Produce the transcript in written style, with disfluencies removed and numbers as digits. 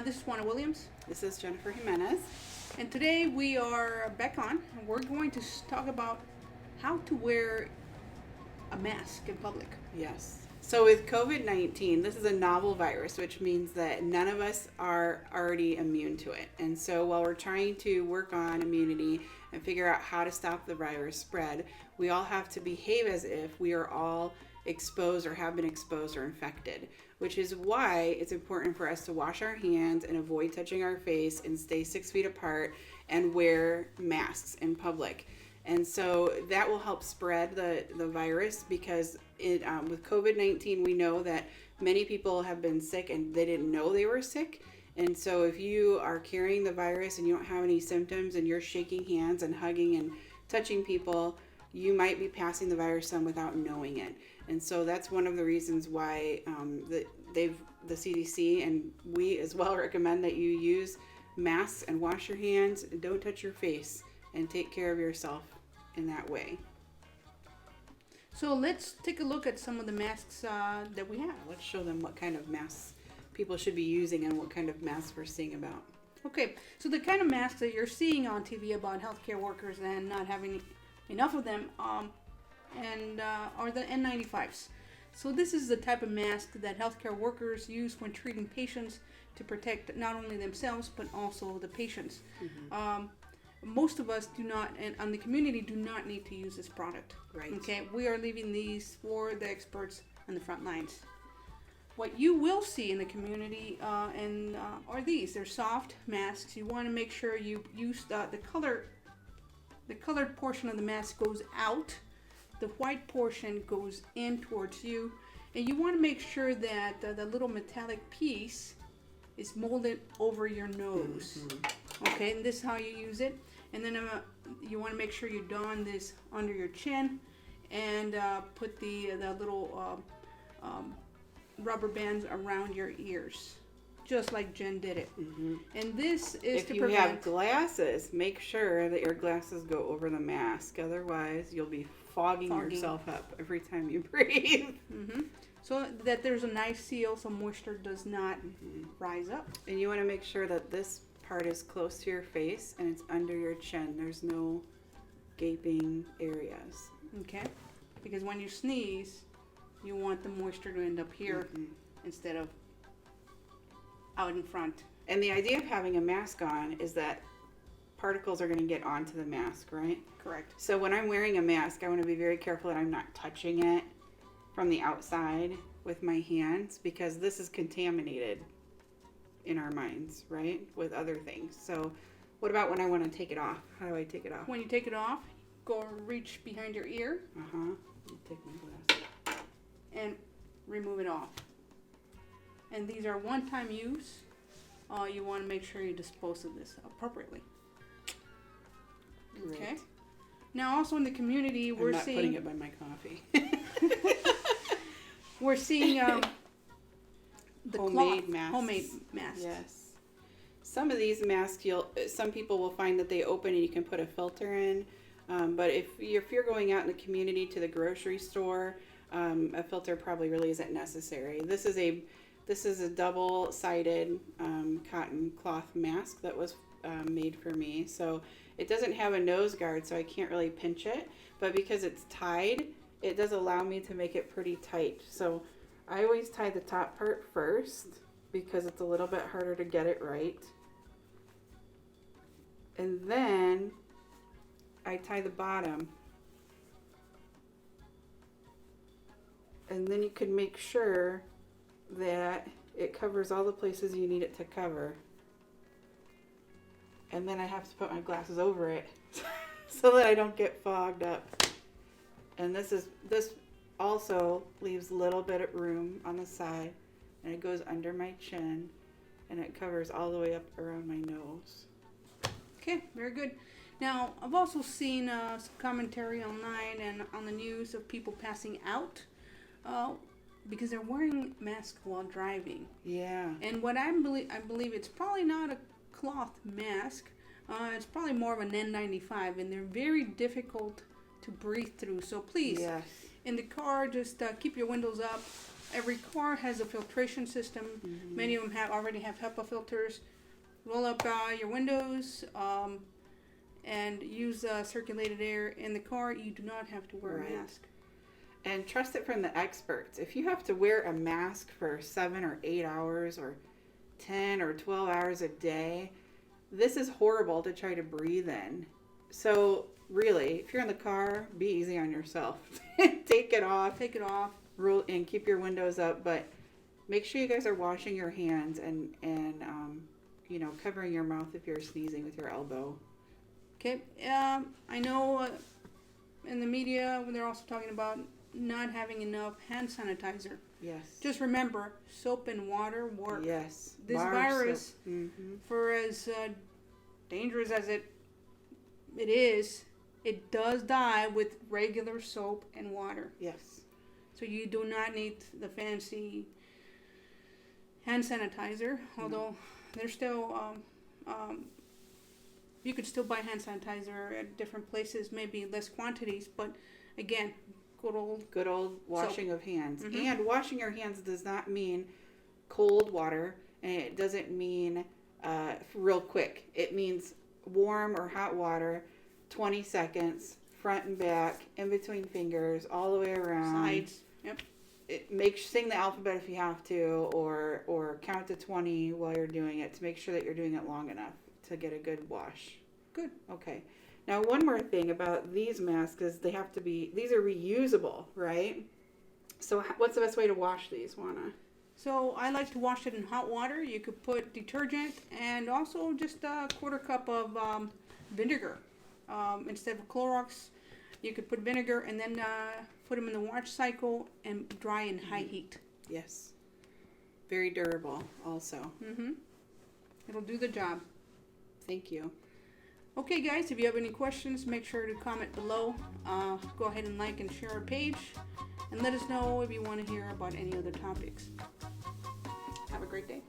This is Juana Williams. This is Jennifer Jimenez. And today we are back on, and we're going to talk about how to wear a mask in public. Yes. So with COVID-19, this is a novel virus, which means that none of us are already immune to it. And so while we're trying to work on immunity and figure out how to stop the virus spread, we all have to behave as if we are all exposed or have been exposed or infected, which is why it's important for us to wash our hands and avoid touching our face and stay 6 feet apart and wear masks in public. And so that will help spread the virus because with COVID-19, we know that many people have been sick and they didn't know they were sick. And so if you are carrying the virus and you don't have any symptoms and you're shaking hands and hugging and touching people, you might be passing the virus on without knowing it. And so that's one of the reasons why the CDC and we as well recommend that you use masks and wash your hands and don't touch your face and take care of yourself in that way. So let's take a look at some of the masks that we have. Let's show them what kind of masks people should be using and what kind of masks we're seeing about. Okay, so the kind of masks that you're seeing on TV about healthcare workers and not having enough of them are the N95s. So this is the type of mask that healthcare workers use when treating patients to protect not only themselves but also the patients. Mm-hmm. Most of us do not, and on the community, do not need to use this product. Right. Okay, we are leaving these for the experts on the front lines. What you will see in the community are these. They're soft masks. You want to make sure you use the colored portion of the mask goes out. The white portion goes in towards you. And you want to make sure that the little metallic piece is molded over your nose. Mm-hmm. Okay, and this is how you use it. And then you want to make sure you don this under your chin and put the little rubber bands around your ears, just like Jen did it. Mm-hmm. And this is if you have glasses, make sure that your glasses go over the mask. Otherwise, you'll be fogging yourself up every time you breathe. Mm-hmm. So that there's a nice seal so moisture does not rise up. And you want to make sure that this part is close to your face and it's under your chin. There's no gaping areas. Okay? Because when you sneeze, you want the moisture to end up here instead of out in front. And the idea of having a mask on is that particles are going to get onto the mask, right? Correct. So when I'm wearing a mask, I want to be very careful that I'm not touching it from the outside with my hands because this is contaminated in our minds, right? With other things. So what about when I want to take it off? How do I take it off? When you take it off, go reach behind your ear. Take my glasses. And remove it off. And these are one-time use. You want to make sure you dispose of this appropriately. Great. Okay. Now, also in the community, I'm not putting it by my coffee. We're seeing the homemade masks. Homemade masks. Yes. Some of these masks, some people will find that they open and you can put a filter in. But if you're going out in the community to the grocery store, a filter probably really isn't necessary. This is a double-sided cotton cloth mask that was made for me. So it doesn't have a nose guard, so I can't really pinch it. But because it's tied, it does allow me to make it pretty tight. So I always tie the top part first because it's a little bit harder to get it right. And then I tie the bottom. And then you can make sure that it covers all the places you need it to cover. And then I have to put my glasses over it so that I don't get fogged up. And this also leaves a little bit of room on the side, and it goes under my chin, and it covers all the way up around my nose. Okay, very good. Now, I've also seen some commentary online and on the news of people passing out because they're wearing masks while driving. Yeah. And what I believe it's probably not a cloth mask. It's probably more of an N95, and they're very difficult to breathe through. So please, yes. in the car, just keep your windows up. every car has a filtration system. Many of them already have HEPA filters. Roll up your windows and use circulated air in the car. You do not have to wear a mask. And trust it from the experts. If you have to wear a mask for 7 or 8 hours or 10 or 12 hours a day, this is horrible to try to breathe in. So really, if you're in the car, be easy on yourself. Take it off. Roll and keep your windows up, but make sure you guys are washing your hands and covering your mouth if you're sneezing with your elbow. Okay. I know in the media when they're also talking about not having enough hand sanitizer. Yes. Just remember, soap and water work. Yes. This virus, for as dangerous as it is, it does die with regular soap and water. Yes. So you do not need the fancy hand sanitizer, although there's still, you could still buy hand sanitizer at different places, maybe less quantities, but again, good old washing soap. Of hands. And washing your hands does not mean cold water, and it doesn't mean real quick. It means warm or hot water, 20 seconds, front and back, in between fingers, all the way around. Sides. Yep. Sing the alphabet if you have to, or count to 20 while you're doing it to make sure that you're doing it long enough to get a good wash. Good. Okay. Now, one more thing about these masks is these are reusable, right? So what's the best way to wash these, Juana? So I like to wash it in hot water. You could put detergent and also just a quarter cup of vinegar. Instead of Clorox, you could put vinegar and then put them in the wash cycle and dry in high heat. Yes. Very durable also. It'll do the job. Thank you. Okay, guys, if you have any questions, make sure to comment below. Go ahead and like and share our page. And let us know if you want to hear about any other topics. Have a great day.